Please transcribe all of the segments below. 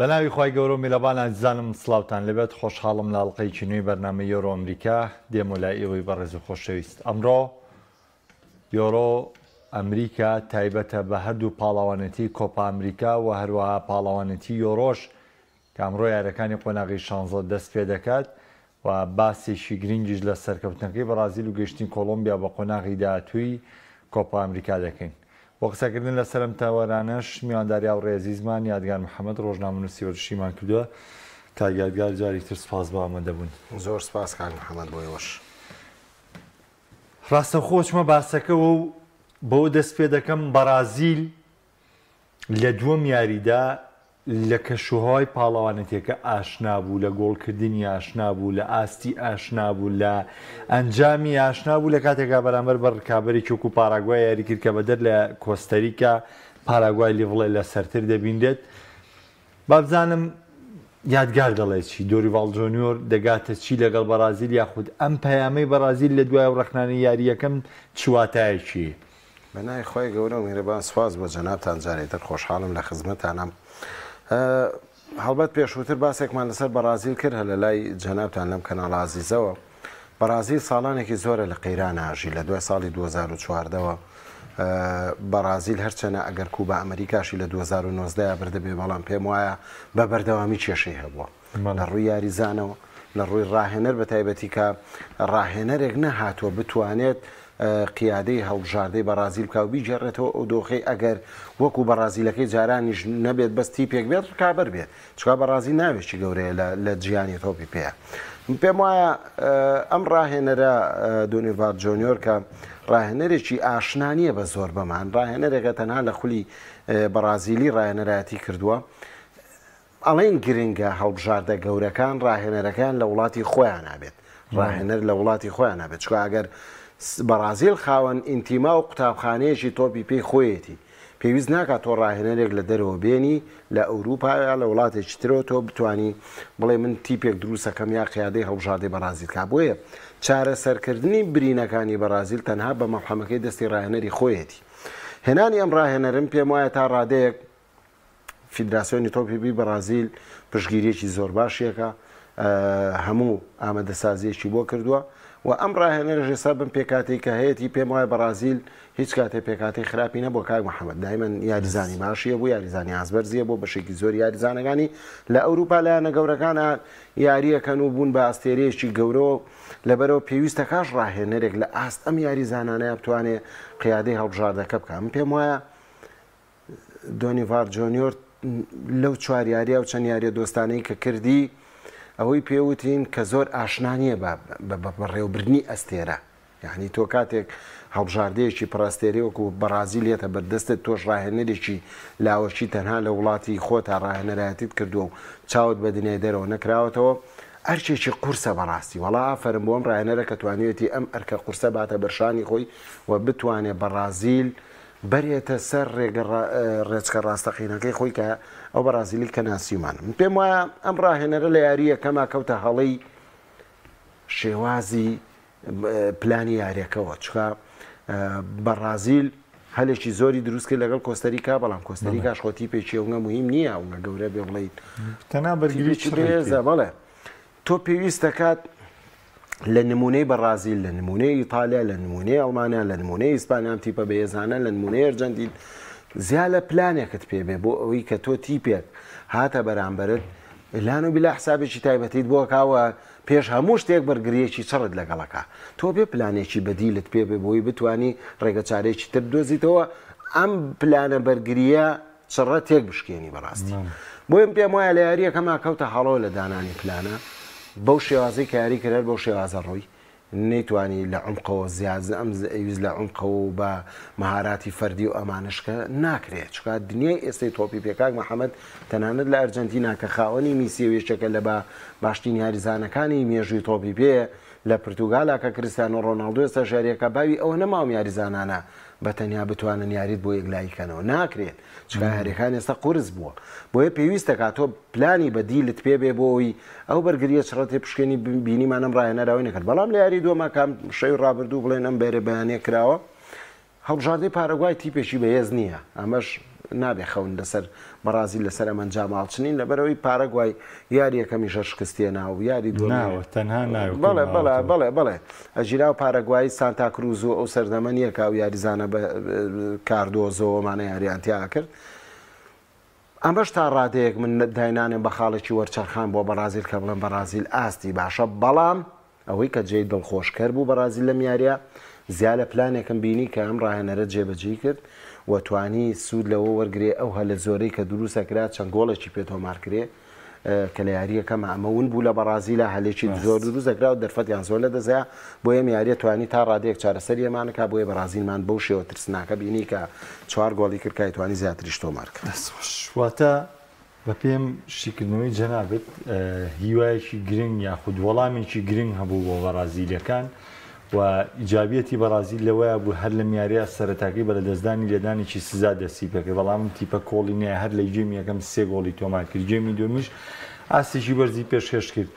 بەناوی خی گەورە و میلەبان ئازیزانم سڵاوتان لەبێت خۆشحاڵم لە ئەڵقەیەکی نوێی بەرنامە یۆرۆ ئەمریکا دێم و لای ئێوەی بەڕێز و خۆشەویست. ئەمڕۆ یۆرۆ ئەمریکا تایبەتە بە هەردوو پاڵاوانەتی کۆپا ئەمریکا و هەروەها پاڵاوانەتی یۆرۆش کە ئەمڕۆ یاریەکانی قۆناغی 16 دەست پێ دەکات و باسێکی گرنگیش لە سەرکەوتنەکەی بەرازیل و گەشتین کۆلۆمبیا بە قۆناغی داهاتووی کۆپا ئەمریکا دەکەین. بۆ قسەکردن لە سەرم تاوەرانەش میوانداری هاوڕێزیزمان یادگار محەممەد ڕۆژنامەنووسی وەرشیمان کردووە تا یادگار جاری تر سپاس بە ئامادەبوون. زۆر سپاس کاک محەممەد بۆیەوەش. ڕاستەخۆچمە باسەکەەوە و بەوە دەست پێ دەکەم بەرازیل لە دووەم یاریدا لە کەشوهای پاڵەوانەتێکە ئاشنا بوو، لە گۆڵکردنی ئاشنا بوو، لە ئاستی ئاشنا بوو، لە ئەنجامی ئاشنا بوو لە کاتێکا بەرامبەر بە ڕکابەری چوک و پاراگوای یاری کرد کە بەدەر لە کۆستەریکا پاراگوای لیڤڵێ لە سەرتر دەبیندێت. بابزانم یادگار دەڵێت چی دۆریڤال جۆنیۆر دەگاتە چی لەگەڵ بەرازیل یاخود ئەم پەیامەی بەرازیل لە دوای ڕخنانی یاریەکەم چواتایەکی؟ بەنای خۆی گەورە و میرەبان سواز بۆ جەنابتان جارێتر خۆشحاڵم لە خزمەتانم. هەڵبەت پێشووتر باسێکمان لەسەر بەرازیل کرد هە لە لای جەنابتان لەم کەناڵ عزیزەوە. بەرازیل ساڵانێکی زۆرە لە قەیران ئاژی لە دوای ساڵی 2014ەوە بەرازیل هەرچەنە ئەگەر کوبا ئەمریکاشی لە 2019 بردەبێ بەڵام پێم وایە بە بەردەوامی کێشەی هەبووە لە ڕووی یاریزانەوە لە ڕووی ڕاهێنەر بە تایبەتی کە ڕاهێنەرێک نەهاتووە بتوانێت قیادەی هەڵبژاردەی بەرازیل بکە و بیجێڕێتەوە ئەو دۆخەی ئەگەر وەکو بەرازیلەکەی جارانیش نەبێت بەستی پێک بێت ڕکابەر بێت چکا بەرازیل ناوێکی گەورەیە لە جیهانی تۆپی پێەیە. پێم وایە ئەم ڕاهێنەرە دۆنیڤال جۆنیۆر کە ڕاهێنەرێکی ئاشنانیە بە زۆر بەمان ڕاهێنەرێکە تەنها لە خولی بەرازیلی ڕاهێنەرایەتی کردووە. ئەڵێن گرنگە هەڵبژاردە گەورەکان ڕاهێنەرەکان لە وڵاتی خۆیان نابێت ڕاهێنەر لە وڵاتی خۆیان نابێت چکە ئەگەر بەرازیل خاوەن ئینتیما و قوتابخانەیەکی تۆپی پێی خۆیەتی پێویست ناکات تۆ ڕاهێنەرێک لە دەرەوە بێنی لە ئەوروپا لە وڵاتێکی ترەوە تۆ بتانی بڵێ من تیپێک دروستەکەم یا قیادەی هەڵبژاردەی بەرازیل کا بۆیە چارەسەرکردنی برینەکانی بەرازیل تەنها بە مەحەمەکەی دەستی ڕاهێنەری خۆیەتی. هێنانی ئەم ڕاهێنەرم پێم وایە تا ڕادەیەک فیدراسیۆنی تۆپی بەرازیل پشتگیریەکی زۆر باشیەکە هەموو ئامادەسازیەکی بۆ کردووە و ئەم ڕاهێنەرە ژێستا بم پێکاتی کە هەیەی پێم وایە بەرازیل هیچ کاتێ پێکاتی خراپی نەبووە کاک محەممەد دایمەن یاریزانی باشیە بوو یاریزانی ئازبەرزیە بۆ بەشێکی زۆر یاریزانەکانی لە ئەوروپا لایەنە گەورەکانە یاریەکەن و بوون بە ئاستێرەیەکی گەورەوە لەبەرەوە پێویستە کاش ڕاهێنەرێک لە ئاست ئەم یاریزانانەیە بتوانێت قیادەی هەڵبژاردەکە بکە. من پێم وایە دۆنیڤال جۆنیۆر لەو چوار یاریە و چەند یاریە دۆستانەی کە کردی ئەوەی پێوتین کە زۆر ئاشنانیە بەڕێوەبردنی ئەستێرە یعنی تۆ کاتێک هەڵبژاردەیەکی پڕاستێرەوەکو بەرازیلێتە بەردەستت تۆش ڕاهێنەرێکی لاوەکی تەنها لە وڵاتی خۆتا ڕاهێنەرایەتیت کردووە و چاوت بە دنیای دەرەوە نەکراوەتەوە ئەرچێکی قورسە بەڕاستی وەڵا ئافرم بۆم ڕاهێنەرە کە توانێتی ئەم ئەرکە قورسە باتە بەرشانی خۆی و بتوانێت بەرازیل بەرێتە سەر ڕێچکە ڕاستەقینەکەی خۆی کە ئەو بەرازیلی کە ناسیمانە. من پێم وایە ئەم ڕاهێنەرە لە یاریە کەما کەوتە هەڵەی شێوازی پلانی یاریەکەەوە چکە بەرازیل هەلێکی زۆری دروستکرد لەگەڵ کۆستەریکا بەڵام کۆستەریکاش خۆتی پێچی ئەوگە مهم نییە ئەوگە گەورە بێ بڵێ تەنها بەرگریی بێزە بەڵێ تۆ پێویست دەکات لە نمونەی بەرازیل لە نمونەی ئیتالیا لە نمونەی ئەڵمانیا لە نمونەی ئیسپانیام تیپە بەهێزانە لە نمونەی ئەرجەنتین زیاد لە پلانێکت پێبێ بۆ ئەوەی کە تۆ تیپێک هاتە بەرامبەرت لان و بیلا حسابێکی تایبەتیت بۆ کاوە پێش هەموو شتێک بەرگریەکی چڕت لەگەڵەکە تۆ بێ پلانێکی بەدیلت پێبێ بۆی بتانی ڕێگە چارێکی تر دۆزیتەوە ئەم پلانە بەرگریە چڕە تێک بشکێنی بەڕاستی. بۆیم پێم وایە لە یاریەکەما کەوتە هەڵەوە لە دانانی پلانە بەو شێوازەی کاری کرد بەو شێوازە ڕۆی نەیتوانی لە عمقەوە زیازە ئەم ئەویست لە عمقەوە بە مەهاراتی فەردی و ئەمانشکە ناکرێت چکات دنیای ئێستای تۆپی پێکاک محەممەد تەنانەت لە ئەرجەنتینا کە خاوەنی میسیەوێشەکە لە بە باشترین یاریزانەکانی مێژووی تۆپی پێ لە پرتوگالا کە کریستیانۆ ڕۆناڵدۆ ئێستا ژاریەکە باوی ئەوە نەماوم یاریزانانە بە تەنیا بتوانن یاریت بۆ یەکلایکەنەوە ناکرێت چکە هەرێکان ئێستا قورس بووە بۆیە پێویستە کات تۆ پلانی بەدیلت پێبێ بۆەوەی ئەو بەرگریە چڕەتی پشکێنی بینیمانم ڕاهێنەراوی نەکرد بەڵام لە یاری دووەمە کام شەوی ڕابردوو بڵێن ئەم بێرە بەیانێ کراوە هەڵبژاردەی پارەگوای تیپێکی بەهێز نییە ئەمەش نابێ خەون لەسەر بەرازیل لەسەر ئەمەنجا ماڵچنین لەبەرەوەی پارەگوای یاری یەکەمیشە شکستێ ناو یاری ناوە تەنها بەڵێ ئەژیرا و پارەگوایی سانتا کروز و ئەو سەردەمە نییە کا و یاریزانە بە کاردۆزەوەمانە یاریانتیا کرد ئەمەش تا ڕادەیەک من داینانێن بە خاڵێکی وەرچەرخان بۆ بەرازیل کە بڵێن بەرازیل ئاستی باشە بەڵام ئەوەی کە جێی دڵخۆشکەر بوو بەرازیل لەم یاریە زیاد لە پلانێکم بینی کە ئەم ڕاهێنەرە جێبەجێ کرد و توانی سوود لەوە وەرگێ ئەو هەلە زۆرەی کە دروستەکرات چەند گۆڵێکی پێتۆمارکرێ کە لە یاریەکەمە ئەمەون بوو لە بەرازیلە هەلێکی زۆر دروستەکرا و دەرفەتیان زۆر لە دەزایە بۆ ئەم یاریە توانی تا ڕادەیەک چارەسەری ئێمانەکە بۆیە بەرازیلمان بەو شێوە ترسناکە بینی کە 4 گۆڵی کرد کە توانی زیاتریش تۆمار کرد. واتە بە پێم شیکردنەوەی جەنابەت هیوایەکی گرنگ یاخود وەڵامێکی گرنگ هەبوو بۆ بەرازیلەکان و ئیجابەتی بەرازیل لەوەیە بوو هەر لە میاریە سەرەتاکەی بە لەدەستدانی لێدانێکی سزا دەستی پێکرد بەڵام تیپە کۆڵی نییە هەر لە جێمی یەکەم 3 گۆڵی تۆمار کرد جێمی دومیش ئاستێکی بەرزی پێشکەش کرد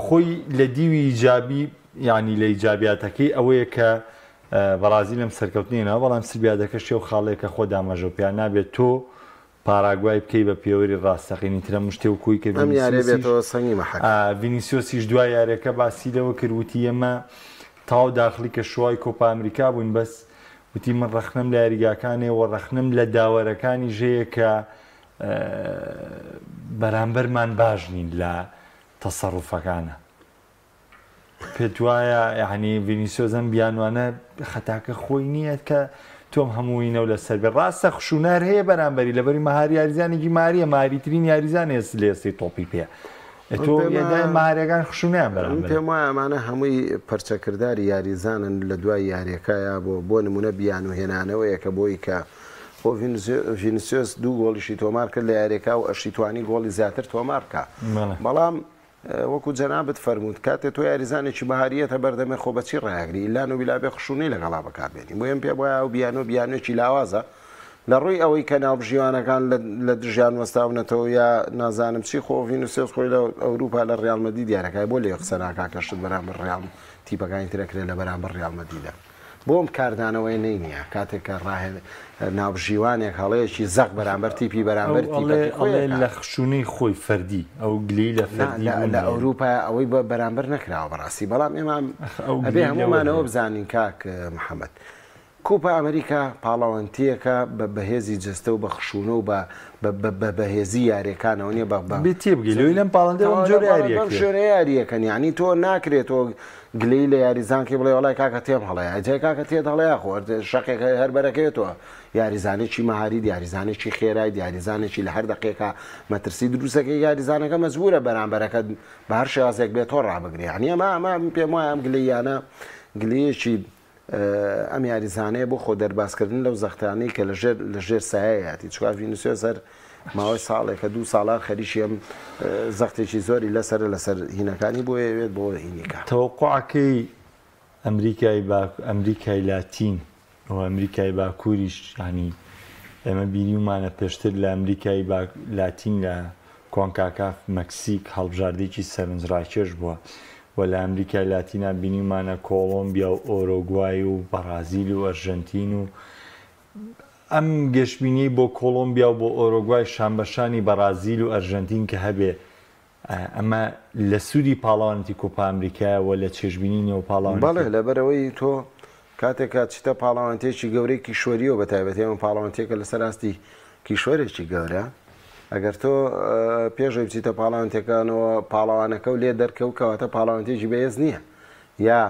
خۆی لە دیوی ئیجابی ینی لە ئیجابیاتەکەی ئەوەیە کە بەرازیل لەم سەرکەوتنیێنەوە بەڵام سربیادەکە شێو خاڵەیەکە خۆ دامەژە پیان نابێت تۆ پاراگوای بکەی بە پێوەری ڕاستەقینی ترە مشتێ و کوی کە ڤینیسیۆسیش دوای یاریەکە باسی لەوە کردوتی ئێمە تاو داخلی کە شوای کۆپا ئەمریکا بووین بەس وتی من ڕەخنم لە یاریگاکانێ و ڕەخنم لە داوەرەکانی ژەیە کە بەرامبەرمان باش نین لە تەسەڕوفەکانە پێت وایە یعنی ڤینیسیۆزم بیانوانە خەتاکە خۆی نییە کە تۆم هەمووینە و لەسەر بێ ڕاستە خشونار هەیە بەرامبەری لەبەری مەهاری یاریزانێکی ماریە ماریترین یاریزان لە ئێستی تۆپی پێ تۆ ماریەکان خشونیان بەرامبەر پێم وایە ئەمانە هەمووی پەرچەکرداری یاریزانن لە دوای یاریەکەیە بۆ نمونە بیان و هێنانەوەیە کە بۆی کە خۆ ڤینیسیۆس 2 گۆڵیشی تۆمار کرد لە یاریەکە و ئەشی توانی گۆڵی زیاتر تۆمار بکە بەڵام وەکو جەنابەت فەرمووت کاتێ تۆ یاریزانێکی بەهاریەتە بەردەمێ خۆ بەچی ڕاگری ئیلان و بیلابێ خشونەی لەگەڵا بەکاربێنی بۆ ئەم پێ وایە و بیانوێکی لاوازە لە ڕووی ئەوەی کە ناوبژیوانەکان لە دژیان وەستاونەتەوە یا نازانم چی خۆ ڤینیسیۆس خۆی لە ئەوروپا لە ڕیال مەدرید دیارەکەی بۆ لێ قسە ناکا کە شت بەرامبەر ڕیال تیپەکانی ترەکرێت لە بەرامبەر ڕیال مەدریدە بۆم کاردانەوەی نینیە کاتێک کە ناوبژیوانێک هەڵەیەکی زەق بەرامبەر تیپی بەرامبەر لە خشونەی خۆی فەردی ئەو گلی لە فەردی لە ئەوروپا ئەوەی بە بەرامبەر نەکراوە بەڕاستی بەڵام ئێمە ئەبێ هەمومانەوە بزانین کاک محەممەد کۆپا ئەمریکا پاڵاوانتیەکە بە بەهێزی جستە و بە خشونە و بە بەهێزی یاریەکانەوە نیە بێتێبگەی لەم پاڵندێ یاریەکەن ینی تۆ ناکرێتەوە گلەی لە یاریزانکی بڵێ وڵای کاکە تێم هەڵەیە جای کاکە تێت هەڵەیە خۆ شەقێک هەر بەرەکەوێتەوە یاریزانێکی مەهاری یاریزانێکی خێرای یاریزانێکی لە هەر دقیقا مەترسی دروستەکەی یاریزانەکە مەجبورە بەرامبەرەکە بە هەر شێوازێک بێت تۆ ڕابگرێ هەنیە ئەمە پێم وایە ئەم گلەیانە گلەیەکی ئەم یاریزانەیە بۆ خۆ دەرباسکردن لەو زەختانەی کە لە ژێر سایەتی چکار ڤینیسیۆس هەر ماوەی ساڵێکە 2 ساڵان خەریکی ئەم زەختێکی زۆری لەسەر هینەکانی بۆ ئەوێت بۆ هینیکە تەوەقعەکەی ئەمریکای لاتین و ئەمریکای باکووریش ینی ئێمە بینیمانە پێشتر لە ئەمریکای لاتین لە کۆنکاکاف مەکسیک هەڵبژاردێکی سەرنجڕاکێش بووە و لە ئەمریکای لاتینە بینیمانە کۆڵۆمبیا و ئۆرۆگوای و بەرازیل و ئەرژەنتین و ئەم گەشتبینی بۆ کۆڵۆمبیا و بۆ ئۆرۆگوای شانبەشانی بەرازیل و ئەرژەنتین کە هەبێ ئەمە لە سوودی پاڵاوانەتی کۆپا ئەمریکایەوە لە چێژبینی نێو پاڵاوان بەڵێ لەبەرەوەی تۆ کاتێکا چیتە پاڵاوانتێکی گەورەی کیشوەریەوە بە تایبەتی ئەمە پاڵاوانتێکە لەسەر ئاستی کیشوەرێکی گەورە ئەگەر تۆ پێشەوەی بچیتە پاڵاوانتەکانەوە پاڵاوانەکە و لێ دەرکەوتەوەتە پاڵاوانتێکی بەهێز نییە یا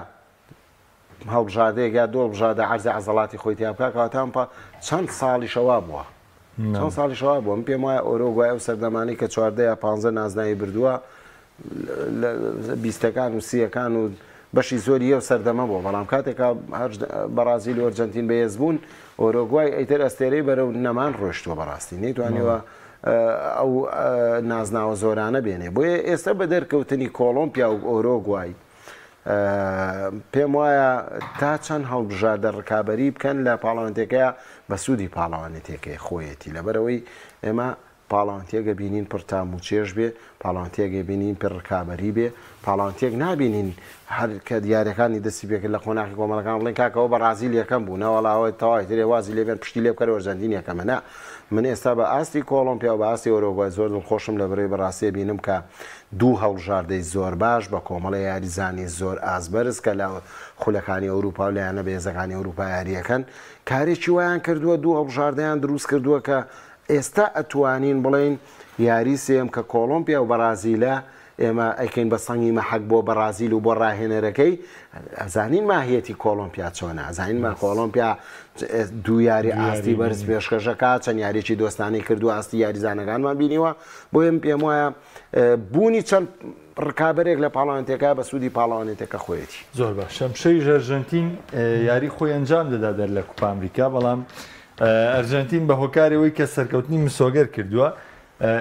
هەڵبژاردەیەک یا دۆڵبژاردە عەرزی عەزەڵاتی خۆی تیا بکات کەواتە چەند ساڵی شەوا بووە چەند ساڵی شەوا بووە پێم وایە ئۆرۆگوای و سەردەمانی کە 14 یا 15 نازناوی بردووە بیستەکان و سیەکان و بەشی زۆری ئەو سەردەمە بووە بەڵام کاتێکا بەرازیل و ئەرجەنتین بەهێز بوون ئۆرۆگوای ئەیتر ئەستێرەی بەرەو نەمان ڕۆشتووە بەڕاستی نەیتوانیوە ئەو نازناوە زۆرانە بێنێ بۆیە ئێستا بە دەرکەوتنی کۆڵۆمبیا و ئۆرۆگوای پێم وایە تا چەند هەڵبژاردە ڕکابەری بکەن لە پاڵاوانتێکەیە بە سوودی پاڵاوانێتێکەکەی خۆیەتی لەبەرەوەی ئێمە پاڵاوانتێگە بینین پڕ تام و چێژ بێ پاڵاوانتێگە بینین پڕ ڕکابەری بێ پاڵاوانتێک نبینین هەر کە دیارەکانی دەستی پێکرد لە قۆناغی کۆمەڵەکان بڵێن کاکەەوە بە ڕازیل یەکەم بوو نەوەڵاوە تەواوی ترێ وازی لێبێن پشتی لێ بکەرە ئەرجەنتین یەکەمە نا من ئێستا بە ئاستی کۆڵۆمپیا و بە ئاستی ئۆرۆگوای زۆر دڵخۆشم لە بڕێ بەڕاستی بینم کە دوو هەڵبژاردەی زۆر باش بە کۆمەڵە یاریزانی زۆر ئازبەرز کە لە خولەکانی ئەوروپا و لایەنە بەهێزەکانی ئەوروپا یاریەکەن کارێکی وایان کردووە دوو هەڵبژاردەیان دروست کردووە کە ئێستا ئەتوانین بڵێن یاری سێم کە کۆڵۆمپیا و بەرازیلە ئێمە ئەیکەین بە سەنگی مەحەک بۆ بەرازیل و بۆ ڕاهێنەرەکەی ئەزانین ماهیەتی کۆڵۆمپیا چۆنە ئەزانین ما کۆڵۆمپیا دوو یاری ئاستی بەرز پێشکەشەکە چەند یاریی دۆستانی کردو ئاستی یاریزانەکانمان بینیوە بۆ ئێم پێم وایە بوونی چەند ڕکابەرێک لە پاڵاوانتێکە بە سوودی پاڵاوانێتەکە خۆیەتی زۆر باش شەمشەی ئەرژەنتین یاری خۆی ئەنجام دەدا دەر لە کوپا ئەمریکا بەڵام ئەرژەنتین بە هۆکارەوەی کە سەرکەوتنی مسۆگەر کردووە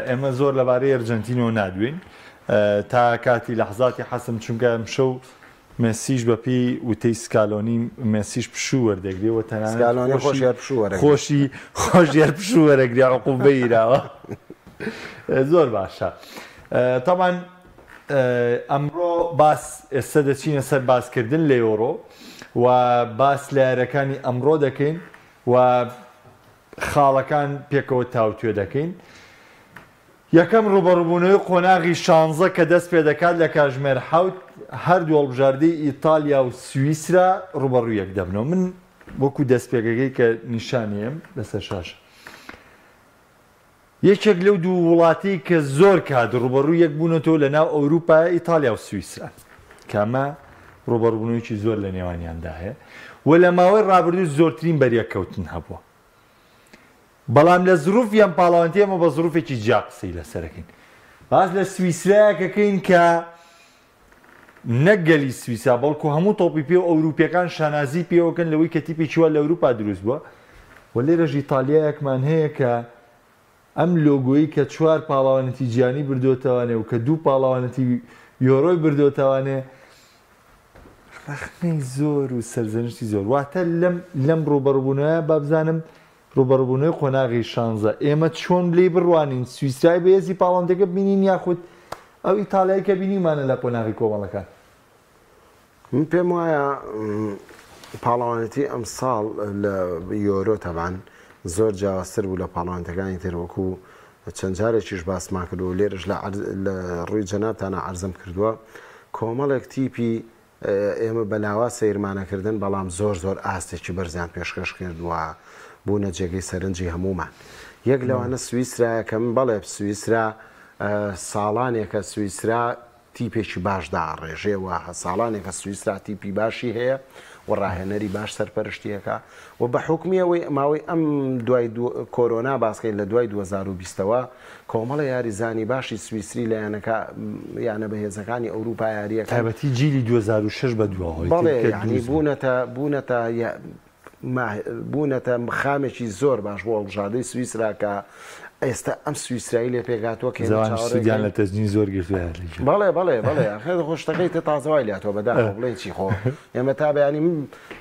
ئێمە زۆر لەبارەی ئەرژەنتینەوە نادوین تا کاتی لەحظاتی حەسم چونکە ئەمشەو مەسیش بەپی وتەی سکالۆنی مەسیش پشوو وەردەگرێەوە تەنانەت خۆشیار پشوو وەرەگری عقوبەی ئیراوە زۆر باشە تامان ئەمڕۆ باس ئێستا دەچینە سەر باسکردن لە یۆڕۆ و باس لە یارەکانی ئەمڕۆ دەکەین و خاڵەکان پێکەوە تاوتوێ دەکەین یەکەم ڕوبەڕووبوونەوەی قۆناغی 16 کە دەست پێ دەکات لە کاژمێر حوت هەردوو هەڵبژاردەی ئیتالیا و سویسرا ڕوبەڕوویەک دەبنەوە من وەکو دەستپێکەکەی کە نیشانیم لەسەر شاشە یەکێک لەو دوو وڵاتی کە زۆر کات ڕوبەڕوویەک بوونەوە لە ناو ئەوروپا ئیتالیا و سویسرا کامە ڕوبەڕووبوونەوەیکی زۆر لە نێوانیاندا هەیە و لە ماوەی ڕابردوو زۆرترین بەریەکەوتن هەبووە بەڵام لە زروفیان پاڵاوانتی ئەمە بە زروفێکی جیا قسەی لەسەرەکەین باز لە سویسرایەکەکەین کە نەگەلی سویسا بەڵکو هەموو تۆپی پێ و ئەوروپیەکان شانازی پێوەکەن لەوەی کە تیپێکی وە لە ئەوروپا دروست بووە و لێرەژ ئیتالیایەکمان هەیە کە ئەم لۆگۆیی کە چوار پاڵاوانەتی گیانی بردوتەوانێ و کە دوو پاڵاوانەتی یۆرۆی بردوتەوانێ ڕخنەی زۆر و سەرزەنشتی زۆر واتە لەم ڕوبەڕووبوونەوە با بزانم ڕوبەڕووبوونەوەی قۆناغی 16 ئێمە چۆن لێ بڕوانین سویسرای بەهێزی پاڵاوانتەکە بینین یاخود ئەو ئیتالیایی کە بینیمانە لە قۆناغی کۆمەڵەکان من پێم وایە پاڵاوانەتی ئەم ساڵ لە یۆرۆ تەبان زۆر جیاوازتر بوو لە پاڵاوانتەکانی تر وەکو چەند جارێکیش باسمان کردو و لێرەش لە ڕووی جەنابتانە عەرزم کردووە کۆمەڵێک تیپی ئێمە بەناوا سەیرمانەکردن بەڵام زۆر زۆر ئاستێکی بەرزیان پێشکەش کردووە بوونە جێگەی سەرنجی هەمومان یەک لەوانە سویسرایە کە من بەڵێ سویسرا ساڵانێکە سویسرا تیپێکی باشدا ڕێژێەوە ساڵانێکە سویسرا تیپی باشی هەیە و ڕاهێنەری باش سەرپەرشتیەکە و بە حکمیەوەی ماوەی ئەم دوای کۆرۆنا باسکەین لە دوای 2020ەوە کۆمەڵە یاریزانی باشی سویسری لە یانە بەهێزەکانی ئەوروپا یاریەکە تایبەتی جیلی 2006 بە دوای بەڵێ ینی بوونەتە خامێکی زۆر باش بۆ هەڵبژاردەی سویسرا کە ئێستا ئەم سویسرایی لێ پێگاتوە کەیان لە تەزنی زۆر گرتوێ بەڵێ خۆشتەکەی تە تازەوای لاتەوە بەدا بڵێ چی خۆ ئێمە تا بەیانی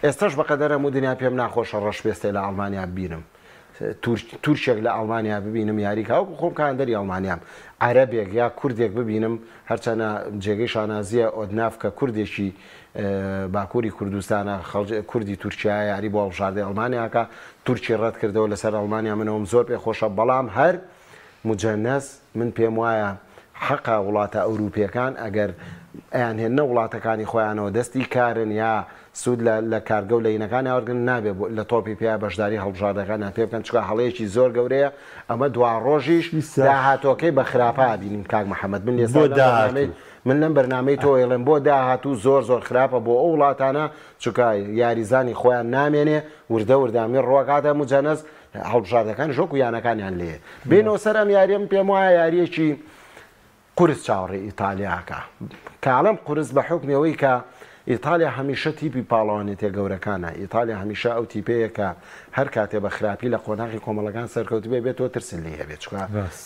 ئێستاش بەقەدەرە و دنیا پێم ناخۆشە ڕەش پێستەی لە ئەڵمانیا ببینم تورکێک لە ئەڵمانیا ببینم یاریکاوکو خۆم کاندەری ئەڵمانیام عەرەبێک یا کوردێک ببینم هەرچەنە جێگەی شانازیە ئۆدناف کە کوردێکی باکووری کوردستانە کوردی تورکیا یاری بۆ هەڵبژاردەی ئەڵمانیاکە تورکی ڕەت کردەوە لەسەر ئەڵمانیا منەوەم زۆر پێ خۆشە بەڵام هەر مجەنەس من پێم وایە حەقا وڵاتە ئەوروپیەکان ئەگەر ئەیان هێنە وڵاتەکانی خۆیانەوە دەستی کارن یا سوود لە کارگە و لەینەکانی ئەوەرگن نابێت لە تۆپی پێیا بەشداری هەڵبژاردەکانیان پێ بکەن چکە هەڵەیەکی زۆر گەورەیە ئەمە دوا ڕۆژیش داهاتۆکەی بە خراپە بینیم کاک محەممەد من لێستا من لەم بەرنامەی تۆ ئێڵێن بۆ داهاتوو زۆر خراپە بۆ ئەو وڵاتانە چکە یاریزانی خۆیان نامێنێ وردە وردامی ڕۆکاتە مجەنەس هەڵبژاردەکان ژۆک و یانەکانیان لێ بێنەوە سەر ئەم یاریەم پێم وایە یاریەکی قورس چاوەڕێی ئیتالیاکە کاڵم قورس بە حکمیەوەی کە ئیتالیا هەمیشە تیپی پاڵاوانێتە گەورەکانە ئیتالیا هەمیشە ئەو تیپەیە کە هەر کاتێ بە خراپی لە قۆناغی کۆمەڵەکان سەرکەوت بێتەوە ترسن لێ هەبێت چکە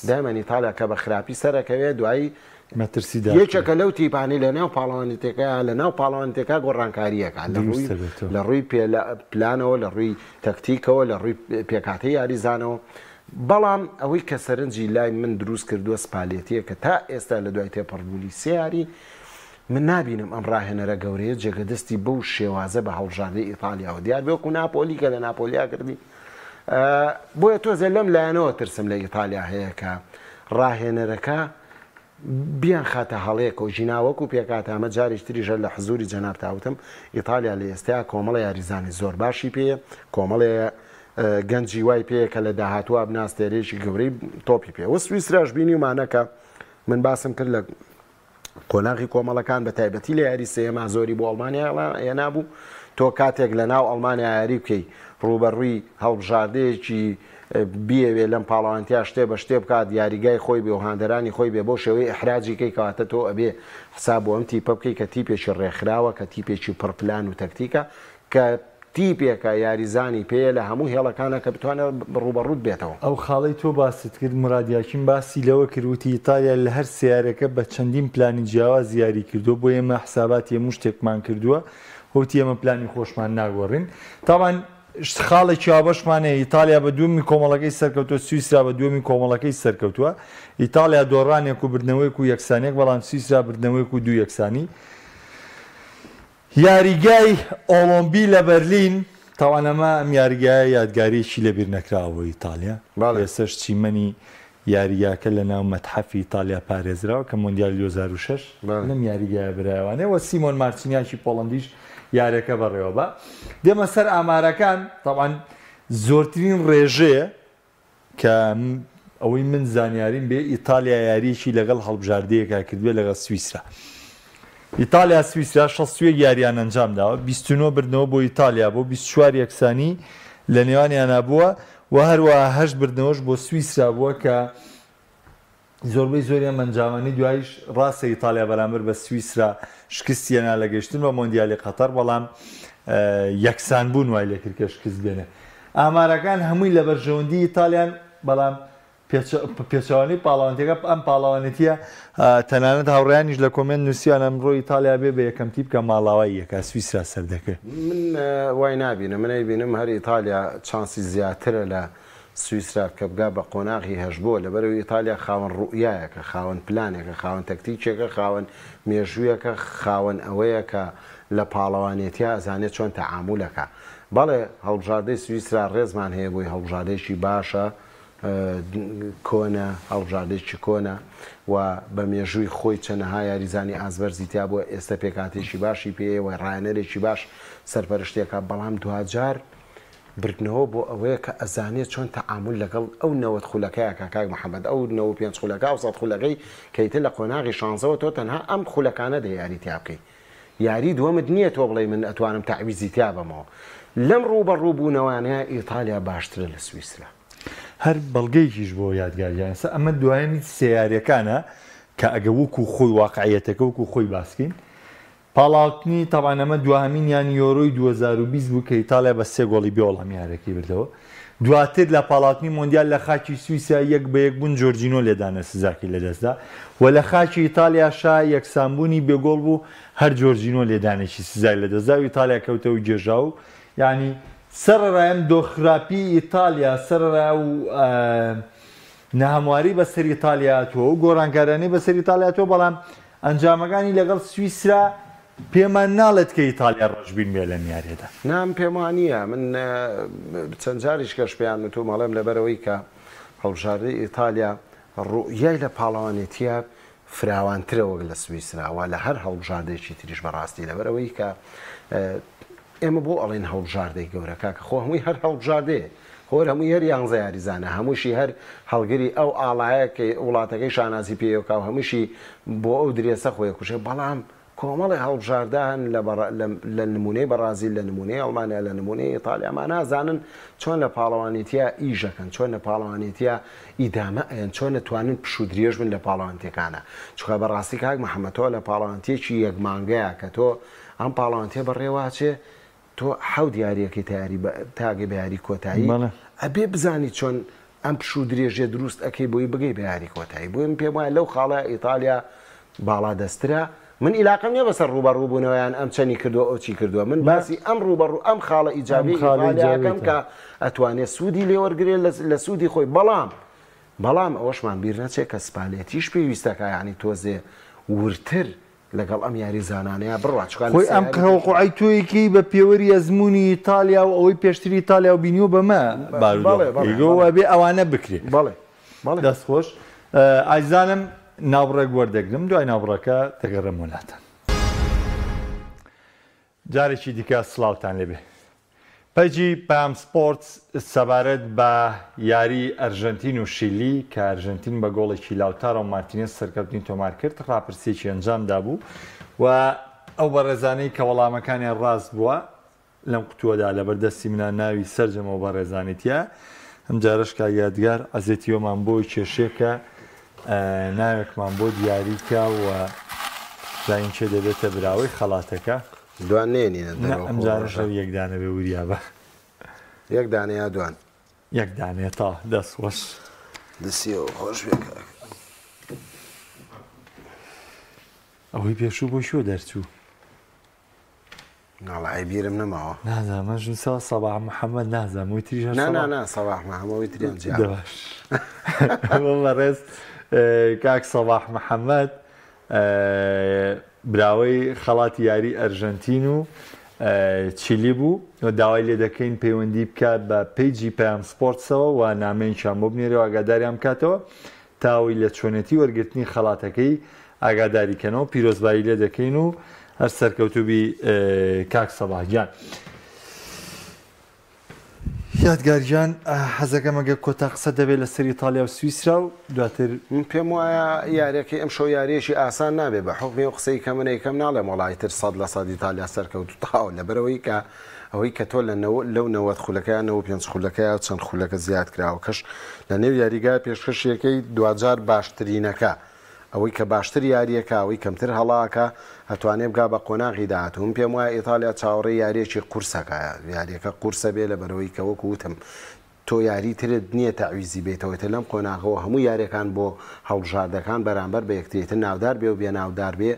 دایمەن ئیتالیا کە بە خراپی سەرەکەوێت دوایی یەکێکە لەو تیپانی لە ناو پاڵاوانێتەکە لە ناو پاڵاوانێتەکە گۆڕانکاریەکە لە ڕووی پلانەوە لە ڕووی تەکتیکەوە لە ڕووی پێکاتی یاریزانەوە بەڵام ئەوەی کە سەرنجی لای من دروست کردووە سپالێتیە کە تا ئێستا لە دوای تێپەڕبوونی سیاری من نبینم ئەم ڕاهێنەرە گەورەیە جێگەدەستی بەو شێوازە بە هەڵبژاردەی ئیتالیاوە دیار بێکو ناپۆلی کە لە ناپۆلیا کردی بۆیە تۆزە لەم لایەنەوە ترسم لە ئیتالیا هەیە کە ڕاهێنەرەکە بیان خاتە هەڵەیەک و ژیناوەکو پێکات ئەمە جاریش تریژە لە حزوری جەناب تاوتم ئیتالیا لە ئێستایا کۆمەڵە یاریزانی زۆر باشی پێە کۆمەڵێ گەنجی وای پێیە کە لە داهاتوە بناستێرێکی گەورەی تۆپی پێ وە سویسراش بینیمانەکە من باسم کرد لە کۆناغی کۆمەڵەکان بە تایبەتی لە یاری سێما زۆری بۆ ئەڵمانیا نابوو تۆ کاتێک لە ناو ئەڵمانیا یاری بکەی ڕوبەڕووی هەڵبژاردەیەکی بیەوێ لەم پاڵەوانتیا شتێ بە شتێ بکات یاریگای خۆی بێ و هاندەرانی خۆی بێ بۆ شێوەی ئەحراجی کەی کەواتە تۆ ئەبێ حساب بۆ ئەم تیپە بکەی کە تیپێکی ڕێکخراوە کە تیپێکی پڕپلان و تەکتیکە کە تیپێکە یاریزانی پێ لە هەموو هێڵەکانە کە بتوانێت ڕوبەڕوود بێتەوە ئەو خاڵی تۆ باست کرد مرادیاکیم باسی لەوە کردوتی ئیتالیا لە هەر سیارەکە بە چەندین پلانی جیاواز یاری کردو بۆ ئێمە حساباتی هەموو شتێکمان کردووە هۆتی ئێمە پلانی خۆشمان ناگۆڕین تاوان خاڵێکی ئابەشمانەیە ئیتالیا بە دووەمی کۆمەڵەکەی سەرکەوتووە سویسرا بە دووەمی کۆمەڵەکەی سەرکەوتووە ئیتالیا دۆڕانێک و بردنەوەیک و یەکسانێک بەڵام سویسرا بردنەوەیک و دوو یەکسانی یاریگای ئۆلۆمبی لە بەرلین تاوانەمە ئەم یاریگایە یادگاریەکی لەبیر نەکراوە ئیتالیا ێسەش چیمەنی یاریگاکە لە ناو مەتحەفی ئیتالیا پارێزراوە کە مۆندیال 2006 لەم یاریگایە برایوانەوە سیمۆن مارچینیاکی پۆڵەندیش یارەکە بەڕێوە بە دێمە سەر ئامارەکان تاوان زۆرترین ڕێژەیە کە ئەوەی من زانیاریم بێ ئیتالیا یاریەکی لەگەڵ هەڵبژاردەیەکە کردووە لەگەڵ سویسرا ئیتالیا سویسرا 60 یاریان ئەنجام داوە 29 بردنەوە بۆ ئیتالیا بۆ 24 یەکسانی لە نێوانیان نبووە و هەروەها 8 بردنەوەش بۆ سویسرا بووە کە زۆربەی زۆریان ئەنجامانی دوایش ڕاستە ئیتالیا بەرامبەر بە سویسرا شکستیانە لە گەشتن بە مۆندیالی قەتەر بەڵام یەکسان بوون وای لێ کرد کە شکست بێنێ ئامارەکان هەمووی لە بەرژەوەندی ئیتالیان بەڵام پێچەوانی پاڵەوانتێکە ئەم پاڵەوانێتیە تەنانەت هاوڕیانیش لە کۆمنت نووسیان ئەمڕۆ ئیتالیا بێ بە یەکەم تیپ کە ماڵاوای یەکە سویسرا سەردەکەی من وای نبینە منەی بینم هەر ئیتالیا چانسی زیاترە لە سویسرا کە بگا بە قۆناغی هەشبووە لەبەرەوەی ئیتالیا خاوەن ڕوئایەکە خاوەن پلانێکە خاوەن تەکتیکێکە خاوەن مێژوویەکە خاوەن ئەوەیە کە لە پاڵەوانێتیا ئەزانێت چۆن تەعامولەکە بەڵێ هەڵبژاردەی سویسرا ڕێزمان هەیە بۆی هەڵبژاردەیەکی باشە کۆنە هەڵبژاردەیەکی کۆنە و بە مێژووی خۆی چەنەها یاریزانی ئازبەرزی تیا بووە ئێستا پێکاتێکی باشی پێوە ڕایەنەرێکی باش سەرپەرشتێکە بەڵام دوجار بردنەوە بۆ ئەوەیە کە ئەزانێت چۆن تەعامل لەگەڵ ئەو نەوەت خولەکەیە کاکای محەممەد ئەو 95 خولەکە و سەد خولەکەی کەیتە لە قۆناغی شانزەوە تۆ تەنها ئەم خولەکانە دە یاری تیا بکەی یاری دووەمت نییە تۆ بڵێ من ئەتوانم تەعویزی تیا بەمەوە لەم ڕووبەڕووبوونەوەیانەیە ئیتالیا باشترە لە سویسرا هەر بەڵگەیکیش بۆ یادگاریانسە ئەمە دوایەمی سیاریەکانە کە ئەگە وەکو خۆی واقعیەتەکە وەکو خۆی باسکەین پاڵاوتنی تاوانەمە دوهامینیان یۆرۆی 2020 بوو کە ئیتالیا بە 3 گۆڵی بێ وەڵامیارەکەی بردەوە دواتر لە پاڵاوتنی مۆندیال لە خاکی سویسرا 1-1 بوون جۆرجینۆ لێدانە سزاکی لەدەستدا و لە خاکی ئیتالیاشا یەکسانبوونی بێگۆڵ بوو هەر جۆرجینۆ لێدانێکی سزای لەدەستدا و ئیتالیا کەوتەوە گێژا و یعنی سەرڕایم دۆخراپی ئیتالیا سەرڕا و نەهەمواری بەسەر ئیتالیاتەوە و گۆڕانکارانەی بەسەر ئیتالیاتەوە بەڵام ئەنجامەکانی لەگەڵ سویسرا پێمان ناڵێت کە ئیتالیا ڕۆژبین بێ لە میارێدا نام پێمانە من چەند جاریش کەش پێیان تو مەڵێم لەبەرەوەی کە هەڵبژاردەی ئیتالیا ڕوئیای لە پاڵەوانێتیە فراوانترەوە لە سویسراوە لە هەر هەڵبژاردەیەکی تریش بەڕاستی لەبەرەوەی کە ئێمە بۆ ئەڵێن هەڵبژاردەی گەورەکە کە خۆ هەمووی هەر هەڵبژاردەیە خۆر هەمووی هەر یانزە یاریزانە هەمووشی هەر هەڵگری ئەو ئاڵایەکە وڵاتەکەی شانازی پێیەکە و هەمووشی بۆ ئەو درێسە خۆی کوشێ بەڵام کۆمەڵی هەڵبژاردان لە نمونەی بەرازیل لە نمونەی ئەڵمانیا لە نمونەی ئیتالیا نازانن چۆن لە پاڵەوانێتیە ئیژەکەن چۆن لە پاڵەوانێتیە ئیدامە ئەیان چۆن دەتوانن پشودرێژ بن لە پاڵەوانتیەکانە چکە بەڕاستی کاک محەممەدەوە لە پاڵەوانتیەکی یەکمانگەیە کە تۆ ئەم پاڵەوانتیە بەڕێواچێ تۆ حەوت یاریەکەی تاگە بە یاری کۆتایی ئەبێ بزانی چۆن ئەم پشوو درێژێ دروست ئەەکەی بۆی بگەی بە یاری کۆتایی بۆیم پێم وایە لەو خاڵە ئیتالیا باڵا دەسترا من علاقەم نییە بەسەر ڕوبەڕووبوونەوەیان ئەم چەنی کردووە ئەو چی کردووە من باسی ئەم ڕوبەڕوو ئەم خاڵە ئیجابی ئیتالیاکەم کە ئەتوانێت سوودی لێوەرگێت لە سوودی خۆی بەڵام ئەوەشمان بیر نەچێت کە سپالێتیش پێویستەکە ینی تۆزێ ورتر لەگەڵ ئەم یاریزانانەیە بڕواچکان خۆی ئەم قەوقعی تۆیەکی بە پێوەری ئەزمموی ئیتالیا و ئەوەی پێشتری ئیتالیا و بینیوە بەمە بارگەوە بێ ئەوانە بکرێت بەڵێ دەستخۆش ئایزانم ناوڕێک وەردەگرم دوای ناوڕەکە دەگەڕێم وڵاتان جارێکی دیکە سڵاوتان لێبێ پەیجی پام سپۆرت سەبارەت بە یاری ئەرژەنتین و شیلی کە ئەرژەنتین بە گۆڵێکی لاوتارە و مارتینێز سەرکەوتنی تۆمار کرد ڕاپرسێکی ئەنجامدا بوو و ئەو بەڕێزانەی کە وەڵامەکانیان ڕاست بووە لەم قوتووەدا لەبەردەستی منە ناوی سەرجەمەوە بەڕێزانێتیە ئەم جارشکا یادگار ئەزێتیۆمان بۆی کێشێکە ناوێکمان بۆ دیاریکە و لاینچێ دەبێتە براوەی خەڵاتەکە دوان نێنینە ئەم جارش یەکدانە بێ وریا بە یەک دانەیە دوان یەک دانێت تا دەستخۆش دەسیەوە خۆش بێکە ئەوەی پێشوو بۆ شۆ دەرچوو ناڵای بیرم نەماوە نازانمە ژنسا سەباح محەممەد نازانم وی تریژ نا سەباح محەممەوەی تریان باش ڕێز کاک سەباح محەممەد براوەی خەڵاتی یاری ئەرژەنتین و چیلی بوو داوای لێ دەکەین پەیوەندی بکات بە پەیجی پام سپۆرتسەوە و نامەیەکیان بۆ بنێرەوە ئاگاداریان بکاتەوە تاوی لە چۆنێتی وەرگرتنی خەڵاتەکەی ئاگاداریکەنەوە پیرۆزبایی لێ دەکەین و هەر سەرکەوتوبی کاک سەباحجان یادگاریان حەزەکەم ئەگە کۆتا قسە دەبێت لەسەر ئیتالیا و سویسرا و دواتر من پێم وایە یاریەکەی ئەم شۆ یاریەشی ئاسان نابێت بە حکمی و قسەی کە منە یەکەم ناڵێ وڵایتر 100% ئیتالیا سەرکەوت تاوە لەبەرەوەی کە ئەوەی کە تۆ لەو 90 خولەکەیانەوە 5 خولەکەی چەند خولەکە زیاد کراوە کەش لە نێو یاریگای پێشکەشیەکەی دوجار باشترینەکە ئەوەی کە باشتر یاریەکە ئەوەی کەمتر هەڵاکە هەتوانێ بگا بە قۆناغی داهاتوو پێم وایە ئیتالیا چاوەڕێی یاریەکی قورسەکە یاریەکە قورسە بێ لە بەرەوەی کە وەکو وتم تۆ یاری ترت نییە تەعویزی بێتەوەتە لەم قۆناغەوە هەموو یاریەکان بۆ هەڵبژاردەکان بەرامبەر بە یەکترێتە ناودار بێ و بێ ناودار بێ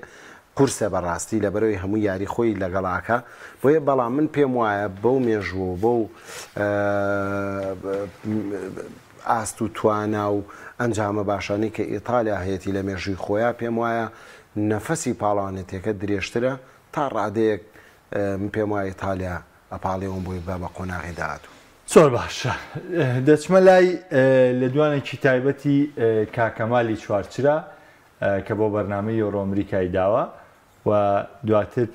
قورسە بەڕاستی لە بەرەوەی هەموو یاری خۆی لەگەڵاکە بۆیە بەڵام من پێم وایە بەو مێژوە بەو ئاست و توانە و ئەنجامە باشانی کە ئیتالیا هەیەی لە مێژووی خۆیان پێم وایە نەفەسی پاڵانێتێکە درێژترە تا ڕادەیەک پێم وایە ئیتالیا ئەپاڵێەوەم بۆی بە قۆناغی داهاتوو زۆر باشە دەچمە لای لە دوانێکی تایبەتی کاکەمالی چوارچرا کە بۆ بەرنامەی یۆرۆ ئەمریکای داوە و دواتر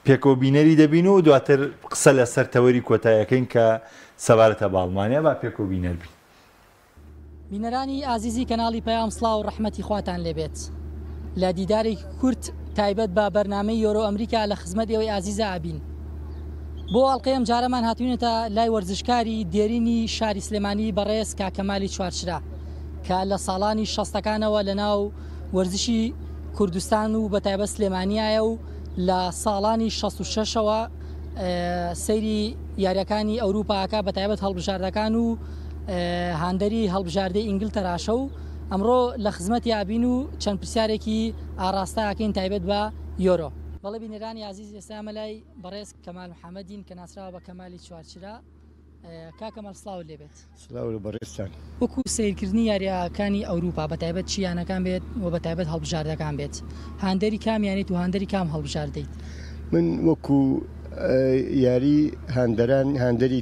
پێکەوە بینەری دەبین و دواتر قسە لەسەر تەوەری کۆتاییەکەین کە سەبارەتە بە ئەڵمانیا با پێکەوە بینەر بین بینەرانی ئازیزی کەناڵی پەیام سڵاو و ڕەحمەتی خواتان لێبێت لە دیدارێکی کورت تایبەت بە بەرنامەی یۆرۆ ئەمریکا لە خزمەت ئێوەی ئازیزە ئابین بۆ ئەڵلقەیەم جارەمان هاتوونێتە لای وەرزشکاری دێرینی شاری سلێمانی بەڕێز کاکەمالی چوارچرا کە لە ساڵانی 60ەکانەوە لە ناو وەرزشی کوردستان و بەتایبەت سلێمانیایە و لە ساڵانی 66ەوە سەیری یاریەکانی ئەوروپاکە بەتایبەت هەڵبژاردەکان و هاندەری هەڵبژاردەی ئینگلتەراشە و ئەمڕۆ لە خزمەت یابین و چەند پرسیارێکی ئاراستەکەین تایبەت بە یۆرۆ بەڵێ بینەرانی عزیز ئێستا مەلای بەڕێز کەمال محەممەدین کە ناسراوە بە کەمالی چوارچرا کاکەمەڵ سڵاو لێبێت سلااو بەڕێستان وەکو سیرکردنی یاریەکانی ئەوروپا بەتایبەت چیانەکان بێت و بەتایبەت هەڵبژاردەکان بێت هاندەری کامیانیت و هاندەری کام هەڵبژاردەیت من وەکو یاری هاندەری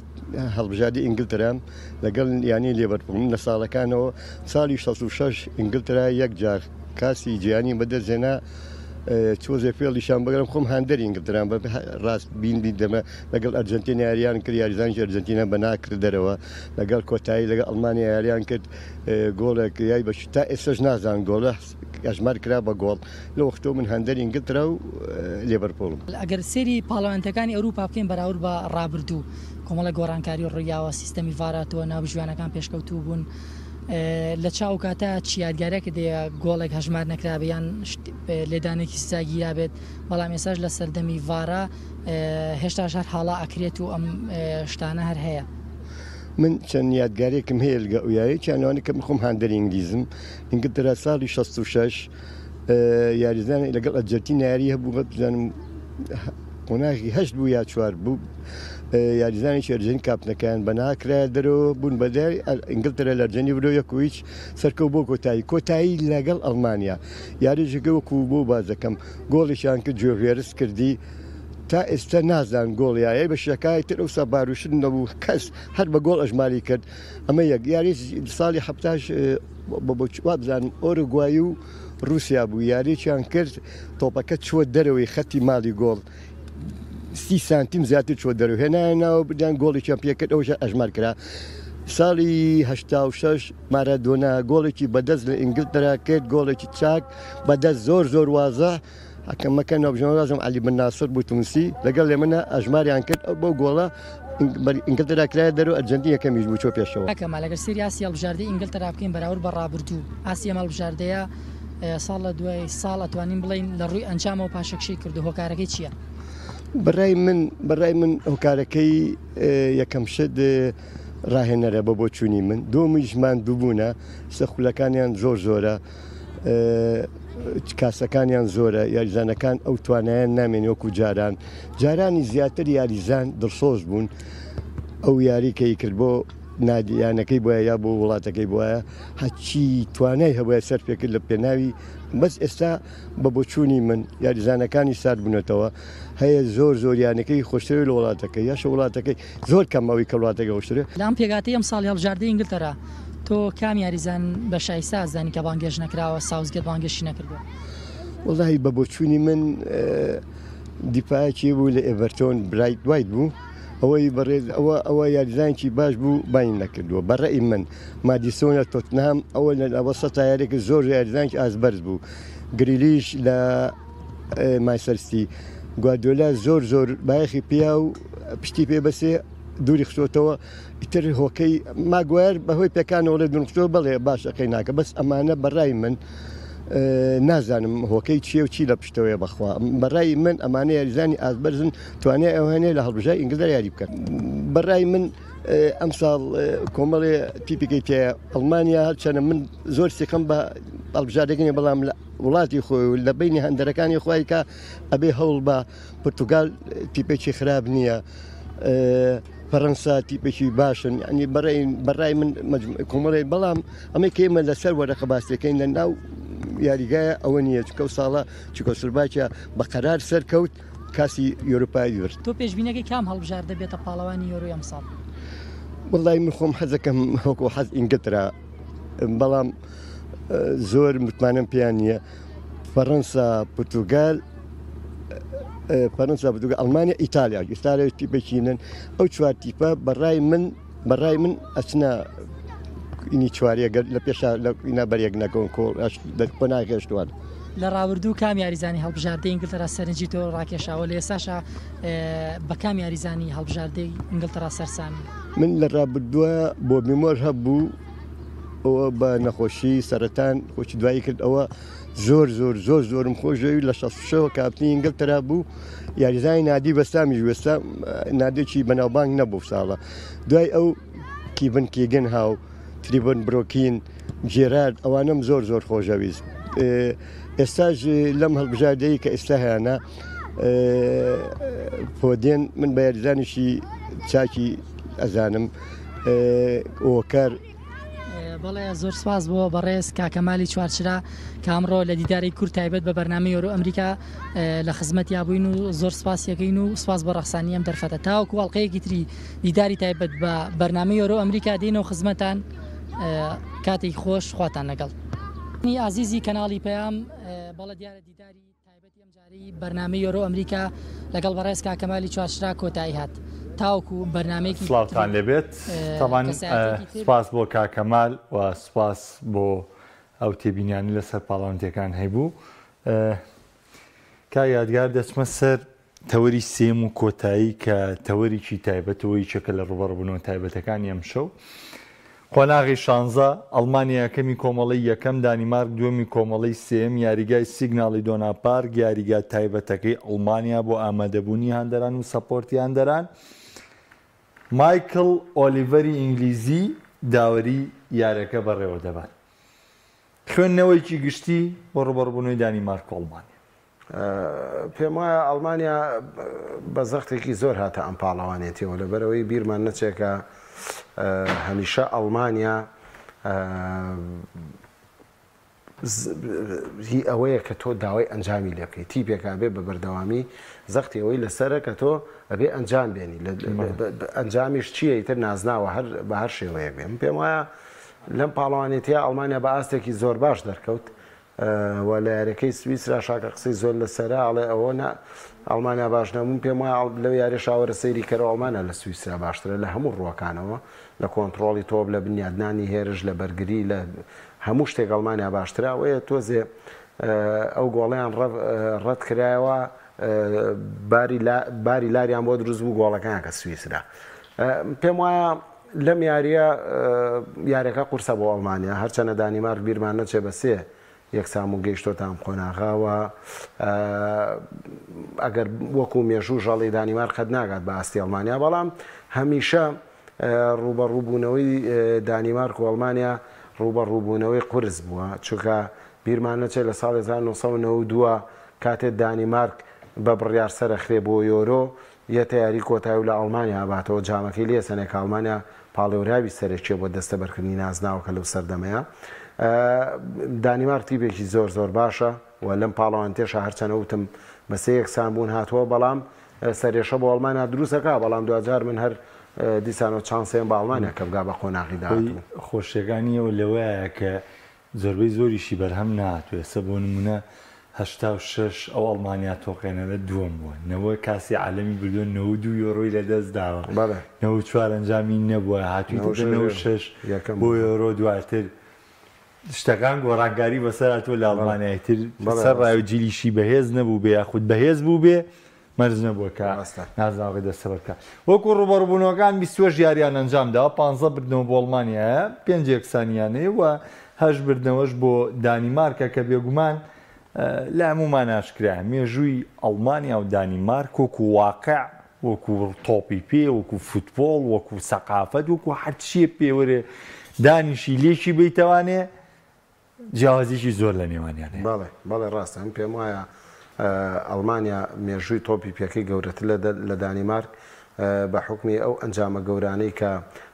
هەڵبژاردی ئینگلترام لەگەڵ ینی لێبەرپڵ لە ساڵەکانەوە ساڵی 66 ئینگلترا یەک جار کاسی جیانی بەدەستێنا چۆزێ فێڵیشان بگەرم خۆم هاندەری ئینگلتران بە ڕاست بینبی دەمە لەگەڵ ئەرجنتینە یاریان کرد یاریزانش ئەرجنتینە بە ناکرد دەرەوە لەگەڵ کۆتایی لەگەڵ ئەڵمانیا یاریان کرد گۆڵێک یای بەش تا ئێستش نازان گۆڵە ئەژمار کرا بە گۆڵ لە وەختۆ من هاندەری ئینگلترا و لێبەرپۆڵم ئەگەر سێری پاڵەوانتەکانی ئەوروپا بکەین بەراورد بە ڕابردوو کۆمەڵە گۆڕانکاری و ڕێیاوە سیستەمی ڤاراتەوە ناوژوانەکان پێشکەوتوو بوون لە چاو کاتە چی یادگارێکە دێ گۆڵێک هەژمار نەکرابیان لێدانێکی ساگیرا بێت بەڵام ێساش لە سەردەمی ڤارە هێشتا شار حاڵا ئەکرێت و ئەم شتانە هەر هەیە من چەند یادگارێکم هەیە لەگە ئویایی چیانوانی کە بخۆم هاندەری ئینگلیزم ئینگلترا ساڵی 66 یاریزان لەگەڵ ئەجەرتی یاری هەبوو بزانم قۆناغی هەشت بوو یا چوار بوو یاریزانی شێرجەنی کاپنەکان بەناکرا دەرەوە بوون بەدای ئینگلترا لە ئەرجەنی برۆ یەک و هیچ سەرکەوت بۆ کۆتایی لەگەڵ ئەڵمانیا یاریژەکە وەکو بۆ بازەکەم گۆڵیشان کرد جۆڤێرس کردی تا ئێستا نازان گۆڵیایە بە شەکای تر ئەوسا باروشن نەبوو کەس هەر بە گۆڵ ئەژماری کرد ئەمە یەک یاری ساڵی هەفتاش وا بزانم ئۆروگوای و رووسیا بوو یارییان کرد تۆپەکە چوە دەرەوەی خەتی ماڵی گۆڵ 30 سانتیم زیاتر چۆ دەرو هێناەوە بدیان گۆڵێکیان پێکرد ئەوژە ئەژمار کرا ساڵی 86 مارەدۆنا گۆڵێکی بەدەست لە ئینگلترا کرد گۆڵێکی چاک بەدەست زۆر وازە حکەمەکە ناوژەوازم علی بن ناسر بوو تونسی لەگەڵ لێ منە ئەژماریان کرد بۆ گۆڵە ئینگلترا کرایە دەرو ئەرجەنتین یەکەمیش بوو چۆ پێشەوە کەمە لەگەر سری ئاسی هەڵبژاردەی ئینگلترا بکەین بەراورد بە ڕابردوو ئاسی هەڵبژاردەیە ساڵ لە دوای ساڵ ئەتوانین بڵین لە ڕووی ئەنجامەوە پاشەکشەی کردو هۆکارەکەی چییە؟ بەڕای من هۆکارەکەی یەکەم شت ڕاهێنەرە بۆ چوونی من دۆمیژمان دووبوونە سەخولەکانیان زۆرە کاسەکانیان زۆرە یاریزانەکان ئەو توانایان نامێن وەکو جارانی زیاتر یاریزان دڵسۆز بوون ئەو یاریکەی کرد بۆ نادیانەکەی بۆە یا بۆ وڵاتەکەی بواە هەچی توانای هەبە سەر پێکرد لە پێناوی بەس ئێستا بە بۆچوونی من یاریزانەکانی سارد بوونەتەوە هەیە زۆریانەکەی خۆشتەوەی لە وڵاتەکە یاشە وڵاتەکەی زۆر کەمەوەی کە وڵاتەکە خۆشترە لام پێگاتی ئەم ساڵی هەڵبژاردەی ئینگلترا تۆ کام یاریزان بە شایستا ئازانی کە بانگێژ نەکراوە ساوزگەت بانگێشی نەکردووە وڵی بە بۆچوونی من دیپایەکی بوو لە ئێڤەرتۆن برایت دوایت بوو ئەوەی بەڕێز ئەوە یاریزانکی باش بوو باین نەکردووە بەڕێی من مادیسۆنە تۆتنام ئەوە لە ئەوەسە تایارێکە زۆر یاریزانکی ئازبەرز بوو گریلیش لە مایسەرستی گواردیۆلا زۆر بایەخی پیا و پشتی پێ بەسێ دووری خستۆتەوە ئیتر هۆکەی ماگوار بەهۆی پێکانەوە لە دونخستۆ بڵێ باشەکەی ناکە بەس ئەمانە بەڕای من نازانم هۆکەی چیە و چی لە پشتەوەی بەخوا بەڕای من ئەمانە یاریزانی ئازبەرزن توانێت ئەوهێنێ لە هەڵبژای ئینگلترا یاری بکەن بەڕای من ئەم ساڵ کۆمەڵێ تیپیکەی تێ ئەڵمانیا هەرچەنە من زۆر سیقم بە هەڵبژاردەکەنی بەڵام لە وڵاتی خۆی و لە بینی هەندەرەکانی خۆی کە ئەبێ هەوڵ بە پرتوگال تیپێکی خراپ نییە فەڕەنسا تیپێکی باشن ینی بەڕای من کۆمەڵی بەڵام ئەمە کێمە لەسەر وەرەقە باسیەکەین لە ناو یاریگایە ئەوە نییە چکە و ساڵە چکۆسرباکە بە قەرار سەرکەوت کاسی یۆروپای ورد تۆ پێشبینەکەی کام هەڵبژاردە بێتە پاڵەوانی یۆروی ئەم ساڵ وڵی من خۆم حەزەکەم هۆکو حەز ئینگلترا بەڵام زۆر متمانم پێیان نییە فەڕەنسا پرتوگال ئەڵمانیا ئیتالیا تیپێکینن ئەو چوار تیپە بەڕای من ئەچنە ئینی چوارەگە لە پێش لە بەرێک نەکەون کۆ ناگەشتوان لە ڕاوردوو کام یاریزانی هەڵبژاردەی ئینگلترا سەرنجی تۆ ڕاکێشاوە لە ئێساشە بە کام یاریزانی هەڵبژاردەی ئینگلترا سەرسامی من لە ڕابردووە بۆ میمۆر هەبوو ئەوە بە نەخۆشی سەرەتان خۆشی دوایی کرد ئەوە زۆرم خۆشەوی لە 16 کاپتنی ئینگلترا بوو یاریزانی نادی بەستامیش وێستا نادێکی بەناوبانگ نەبوو ساڵە دوای ئەو کیڤن کیگن هاو تریبن برۆکین جێرارد ئەوانم زۆر خۆشەویست ئێستاژ لەم هەڵبژاردەی کە ئێستا هیانە پۆدێن من بە یاریزانیشی چاکی ئەزانم ئۆکار بەڵێ زۆر سواز بۆ بەڕێز کاکەمالی چوارچرا کامڕۆ لە دیداری کورت تایبەت بە بەرنامەی یۆرۆ ئەمریکا لە خزمەت یابووین و زۆر سپاسیەکەین و سواز بە ڕەخسانی ئەم دەرفەتە تاوەکو واڵقەیەکی تری دیداری تایبەت بە بەرنامەی یۆرۆ ئەمریکا دێنەوە خزمەتان کاتێک خۆش خواتان لەگەڵ ئازیزی کەناڵی پەیام بەڵە دیارە دیداری تایبەتی ئەم جاری بەرنامەی یۆرۆ ئەمریکا لەگەڵ بەڕێز کاکەمالی چوارچرا کۆتایی هات تاوکو بەرنمێکی سلااوتان لێبێت تاوان سپاس بۆ کاکەمال و سپاس بۆ ئەو تێبینیانی لەسەر پاڵەوانتیەکان هەیبوو کا یادگار دەچمە سەر تەوەری سێم و کۆتایی کە تەوەریکی تایبەتەوەی چەکە لە ڕوبەڕبوونەوە تایبەتەکانی ئەم شەو قۆناغی 16 ئەڵمانیا یەکەمی کۆمەڵی یەکەم دانیمارک دووەمی کۆمەڵی سێم یاریگای سیگناڵی دۆناپارک یاریگا تایبەتەکەی ئەڵمانیا بۆ ئامادەبوونی هەندەران و سەپۆرتی هەندەران مایکل ئۆلیڤەری ئینگلیزی داوەری یارەکە بەڕێوە دەبات خوێندنەوەیکی گشتی بۆ ڕوبەڕبوونەوەی دانیمارک و ئەڵمانیا. پێم وایە ئەڵمانیا بە زەختێکی زۆر هاتە ئەم پاڵەوانێتیەوە لەبەرەوەی بیرمان نەچێکە هەمیشە ئەڵمانیا هی ئەوەیە کە تۆ داوای ئەنجامی لێ بکەیت تیپێکا بێ بە بەردەوامی زەختی ئەوەی لەسرە کە تۆ ئەبێ ئەنجام بێنی ئەنجامیش چییە ئیتر نازناوە بە هەر شێوەیە بێ پێم وایە لەم پاڵەوانێتە ئەڵمانیا بە ئاستێکی زۆر باش دەرکەوت و لە یاریەکەی سویسرا شاکە قسەی زۆر لەسەرا ئەڵێ ئەوە ئەڵمانیا باش نەبوون پێم وایە لەو یاری شاوەرە سەیری کەرە ئەڵمانیا لە سویسرا باشترە لە هەموو ڕوەکانەوە لە کۆنتترۆڵی تۆپ لە بنیادنانی هێرش لە بەرگری لە هەموو شتێک ئەڵمانیا باشتراوەیە تۆزێ ئەو گۆڵیان ڕەت کرایەوە باری لاریان بۆ دروست بوو گۆڵەکان کە سویسرا پێم وایە لەم یاریە یاریەکە قورسە بۆ ئەڵمانیا هەرچەنە دانیمارک بیرمان نەچێ بەسێ یەکسام و گەیشتۆتان قۆناغاوە ئەگەر وەکو مێژوو ژەڵی دانیمارک قەت ناگات بە ئاستی ئەڵمانیا بەڵام هەمیشە ڕوبەڕووبوونەوەی دانیمارک و ئەڵمانیا ڕوبەڕووبوونەوەی قورس بووە چونکە بیرمان نەچێت لە ساڵی 1992 کاتێک دانیمارک بە بڕیار سەرەخرێ بۆ یۆرۆ یەتە یاری کۆتایی و لە ئەڵمانیا هاتەوە جامەکەی لێ سەنێک ئەڵمانیا پاڵێوراوی سەرێکیە بۆ دەستە بەرکردنی نازناوەکە لەو سەردەمەیە دانیمارک تیپێکی زۆر زۆر باشە و لەم پاڵەوان تێشە هەرچەنە وتم بەسێ یەکسان بوون هاتووە بەڵام سەرێشە بۆ ئەڵمانیا دروستەکە بەڵام دوجار من هەر دیسانەوە چانسێن بە ئەڵمانیا کە بگا بە قۆناغی داهاتوو خۆشیەکانیەوە لەوەیە کە زۆربەی زۆریشی بەرهەم نهاتوێ سە بۆ نمونە 86 ئەو ئەڵمانیا تۆقێنەرە دووەم بووە نەوە کاسی عالەمی بردووە 92 یۆرۆی لەدەست داوە 94 ئەنجامی نەبووە هاتووی 96 بۆ یۆرۆ دواتر شتەکان گۆڕانکاری بەسەراتوە لە ئەڵمانیاتر سەر ڕاوجیلیشی بەهێز نەبوو بێ یاخود بەهێز بوو بێ مەرج نەبووە کە نازاوی دەستە بکە وەکو ڕوبەڕووبوونەوەکان 20 یاریان ئەنجامدا 15 بردنەوە بۆ ئەڵمانیایە 5 یەکسانیانەیە و 8 بردنەوەش بۆ دانیمارکە کە بێگومان لە هەمومان ئاشکرا مێژووی ئەڵمانیا و دانیمارک وەکو واقع وەکو تۆپی پێ وەکو فوتبۆڵ وەکو سەقافەت وەکو هەرچیە پێوەرێ دانیشی لێکی بیتەوانێ جیاوازیشی زۆر لە نێوانیانێ بەڵێ ڕاستە من پێم وایە ئەڵمانیا مێژووی تۆپی پێکەی گەورەتر لە دانیمارک بە حکمی ئەو ئەنجامە گەورانەی کە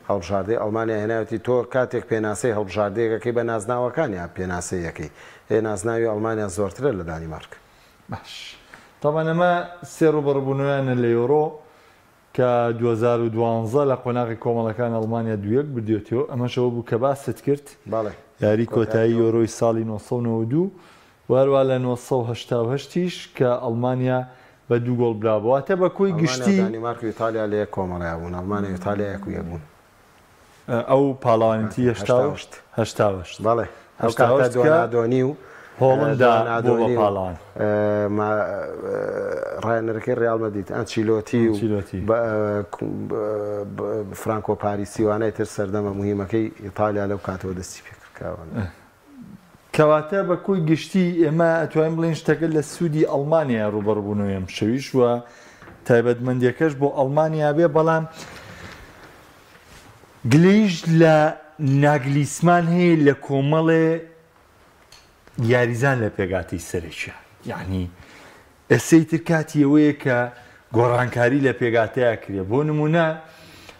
هەڵبژاردەی ئەڵمانیا هێناوەتی تۆ کاتێک پێناسەی هەڵبژاردەیەکەکەی بە نازناوەکانی پێناسەیەکەی نازناوی ئەڵمانیا زۆرترە لە دانیمارک باش تاوان ئەمە سێ ڕوبەڕووبوونەوەیانە لە یۆرۆ کە 2012 لە قۆناغی کۆمەڵەکان ئەڵمانیا دوویەک بردوێتەوە ئەمەشەوە بوو کە باست کرد یاری کۆتایی یۆرۆی ساڵی 1992 وارووا لە 1970 کە ئەڵمانیا بە 2 گۆڵ برابوواتە بە کۆی گشتی دانیمارک و ئیتالیا لە یەک کۆمەڵای بوون ئەڵمانیا و ئیتالیا یەک بوون ئەو پاڵاوانەتی 1970 بەڵێ ئەو کاتە دۆنادۆنی و هۆڵندا بۆ بە پاڵان ڕایەنەرەکەی ڕیال مەدید ئەنچیلۆتی و فرانکۆ پاریسیوانەی تر سەردەمە مهمەکەی ئیتالیا لەو کاتەوە دەستی پێکردکاوە کەواتە بە کۆی گشتی ئێمە ئەتوانین بڵین شتەکە لە سوودی ئەڵمانیا ڕوبەڕبوونەوەی ئەم شەویش وە تایبەتمەندیەکەش بۆ ئەڵمانیا بێ بەڵام گلەیش لە ناگلیسمان هەیە لە کۆمەڵێ یاریزان لە پێگاتی سەرێکە یعنی ئەسەی تر کاتی ئەوەیە کە گۆڕانکاری لە پێگاتەیە کرێ بۆ نمونە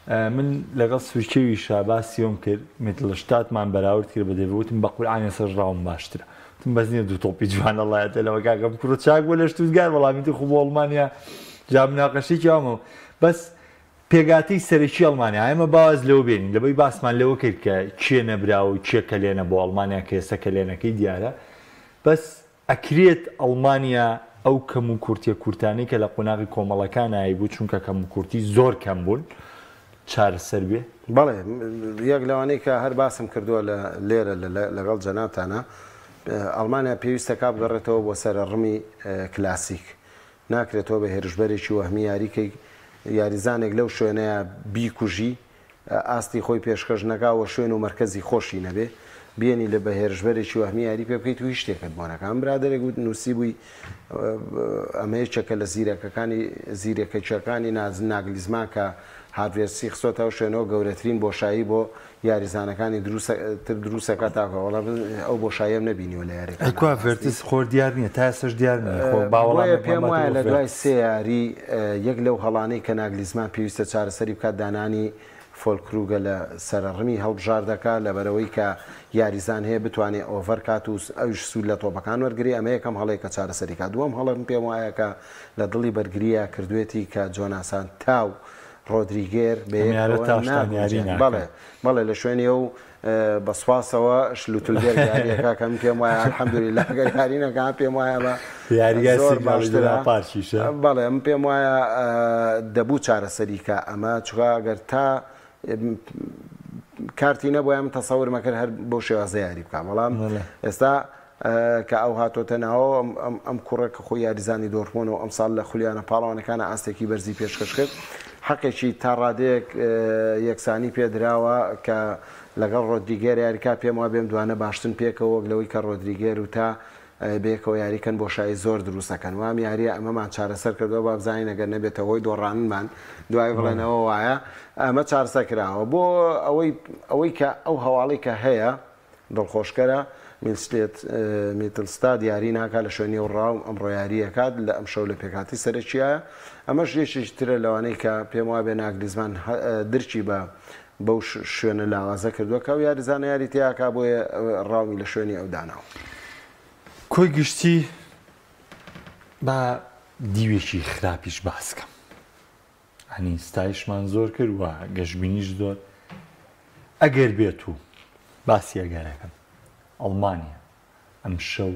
من لەگەڵ سوچەوی شاباسیۆم کرد متڵشتاتمان بەراورد کرد بە دەبوتم بە قورعانە سەرژاوم باشترە تم بەس نییە دوو تۆپی جوانەڵایەتە لەوە کاکەم کوڕ چاک بۆ لە شتوزگار وەڵامیتی خوب ئەڵمانیا جامناقەشێکی ئەومە بەس پێگاتی سەرەکی ئەڵمانیا ئێمە باواز لەوە بێنین لەبەی باسمان لەوە کرد کە کێ نەبرا و کێ کەلێنە بۆ ئەڵمانیا کە ئێستا کەلێنەکەی دیارە بەس ئەکرێت ئەڵمانیا ئەو کەم و کورتیە کورتانی کە لە قۆناغی کۆمەڵەکان نایبوو چونکە کەم و کورتی زۆر کەم بوون چارەسەر بێ بەڵێ یەک لەوانەی کە هەر باسم کردووە لە لێرە لەگەڵ جەنابتانە ئەڵمانیا پێویستە کا بگەڕێتەوە بۆ سەرڕمی کلاسیک ناکرێتەوە بە هێرشبەرێکی وەهمی یاریکەی یاریزانێک لەو شوێنەیە بیکوژی ئاستی خۆی پێشکەش نەکاوە شوێن و مەرکەزی خۆشی نەبێ بێنی لە بە هێرشبەرێکی وەهمی یاری پێ بکەیت و هیچ شتێکت بۆ نەکە ئەم برادێک وت نووسی بووی ئەمە یەکێکە لە زیرەکەکانی زیرەکەچەکانی ناگلیزمان کە هاروێرسی خسۆتەوە شوێنەوە گەورەترین بۆشایی بۆ یاریزانەکانی دروستەکە تاکەوەڵە ئەو بۆشاییم نبینیوە لە یاریکوا ڤێرتس خۆر دیار نییە تا ئێسش دیار باوەڵە پێم وایە لە دوای سێ یاری یەک لەو هەڵانەی کە ناگلیزمان پێویستە چارەسەری بکات دانانی فۆلکروگە لە سەرڕمی هەڵبژار دەکات لەبەرەوەی کە یاریزان هەیە بتوانێت ئۆڤەرکات و ئەوش سوود لە تۆپەکان وەرگری ئەمە یەکەم هەڵەیە کە چارەسەری کات دووەم هەڵم پێم وایە کە لە دڵی بەرگریە کردوێتی کە جۆناسان تاو ڕۆدریگێر بەڵێ لە شوێنی و بەسواسەوە شلوتولگەرگاریەکە کەم پێم وایە الحەمدولیلا گەر یارینەکە پێم وایە بە بەڵێ ئەم پێم وایە دەبوو چارەسەریکە ئەمە چوە گەر تا کارتی نەبووە ئەم تەسەور مەکرد هەر بۆ شێوازە یاری بکە بەڵام ئێستا کە ئەو هاتۆتە ناوە ئەم کوڕێکە خۆی یاریزانی دۆرمۆن و ئەم ساڵ لە خولیانە پاڵەوانەکانە ئاستێکی بەرزی پێشکەش کرد حەقێکی تا ڕادەیەک یەکسانی پێدراوە کە لەگەڵ ڕۆدریگەر یاریکا پێم وا بێم دوانە باشتن پێکەوە وەک لەوەی کە ڕۆدریگەر و تا بێکەوە یاریکەن بۆ شای زۆر دروستەکەن وام یاریە ئەمەمان چارەسەر کردەوە با بزانین ئەگەر نەبێتە هۆی دۆڕانمان دوای بڵێنەوە وایە ئەمە چارەسەر کراوە بۆ ئەوەی کە ئەو هەواڵی کە هەیە دڵخۆشکەرە میتلستاد یاری ناکات لە شوێنی و ڕاو ئەمڕۆ یاریەکات لە ئەم شەو لە پێکاتی سەرچیایە ئەمەش یەکێکی ترە لەوانەی کە پێم وابێ ناگلیزمان درچی بە بەو شوێنە لاوازە کردووە کە و یاریزانە یاری تیاکا بۆیە ڕاوی لە شوێنی ئەو داناوە کۆی گشتی بە دیوێکی خراپیش باسکەم هەنی ستایشمان زۆر کرد وە گەشتبینیش زۆر ئەگەر بێت و باسی ئەگەرەکەم ئەڵمانیا ئەم شەو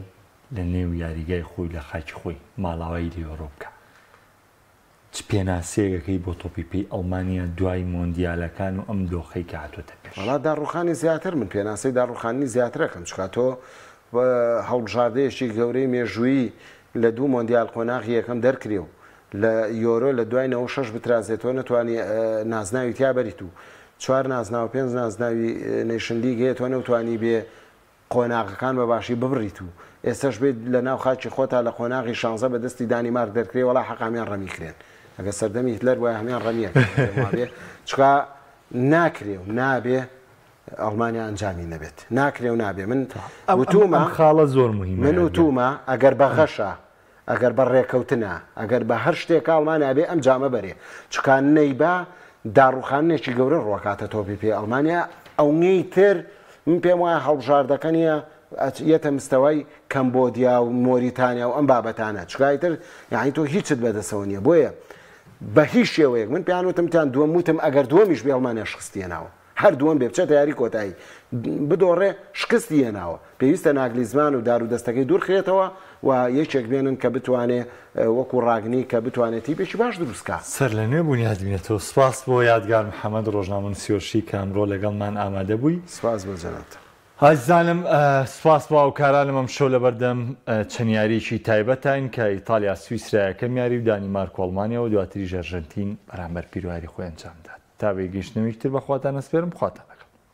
لە نێو یاریگای خۆی لە خاکی خۆی ماڵاوایی لە ئۆرۆپکە چ پێناسەیەکەکەی بۆ تۆپی پێی ئەڵمانیا دوای مۆندیالەکان و ئەم دۆخەی کە هاتوۆتە پێش وڵا داڕوخانی زیاتر من پێناسەی داڕوخانی زیاترەکەم چکاتۆ هەڵبژاردەیەکی گەورەی مێژووی لە دوو مۆندیال قۆناغی یەکەم دەرکرێ و لە یۆرۆ لە دوای 96 بترازێتەوە نەتوانی نازناوی تیا بەریت و 4 نازناوە 5 نازناوی نەیشن لیگ هەیە تۆ نەوتوانی بێ قۆناغەکان بە باشی ببڕیت و ئێستش بێت لە ناو خاکی خۆتا لە قۆناغی 16 بە دەستی دانیمارک دەرکرێ وڵا حەقامیان ڕەمی کرێن ئەگە سەردەمی هیتلەر وایە هەمیان ڕەمیە چکا ناکرێ و نابێ ئەڵمانیا ئەنجامی نەبێت ناکرێ و نابێ من وتومە خاڵە زۆر مهم من وتومە ئەگەر بە غەشە ئەگەر بە ڕێکەوتنە ئەگەر بە هەر شتێک ئەڵمانیا بێ ئەم جامە بەرێ چکان نەیبا داڕوخانێکی گەورە ڕۆکاتە تۆپی پێ ئەڵمانیا ئەوەی تر من پێم وایە هەڵبژاردەکە نیە یەتە مستەوەی کەمبۆدیا و مۆریتانیا و ئەم بابەتانە چکایتر یعنی تۆ هیچت بەدەسەوە نییە بۆیە بە هیچ شێوەیەک من پیانوتمتان دووەم وتم ئەگەر دووەمیش بێ ئەڵمانیا شکستیەناوە هەر دووەم بێ بچێتە یاری کۆتایی بدۆڕێ شکستی هێناوە پێویستە ناگلیزمان و دار و دەستەکەی دوور خێتەوە و یەکێک بێنن کە بتوانێت وەکو ڕاگنی کە بتوانێتی پێشی باش دروستکە سەر لە نوێ بوونیات بینێتەوە سپاس بۆ یادگار محەممەد ڕۆژنامە نووسیۆشی کە ئەمڕۆ لەگەڵمان ئامادە بووی سپاس بۆ جەنابتە هازانم سپاس بۆ ئەوکارانم ئەم شەو لە بەردەم چەند یاریی تایبەتین کە ئیتالیا سویسرایەکەم یاری و دانیمارک و ئەڵمانیا و دواتریش ئەرژەنتین بەرامبەر پیرۆهاری خۆی ئەنجامدات تا بێ گەیشتنەوەیتر بەخواتان ئەسپێرم بخواتە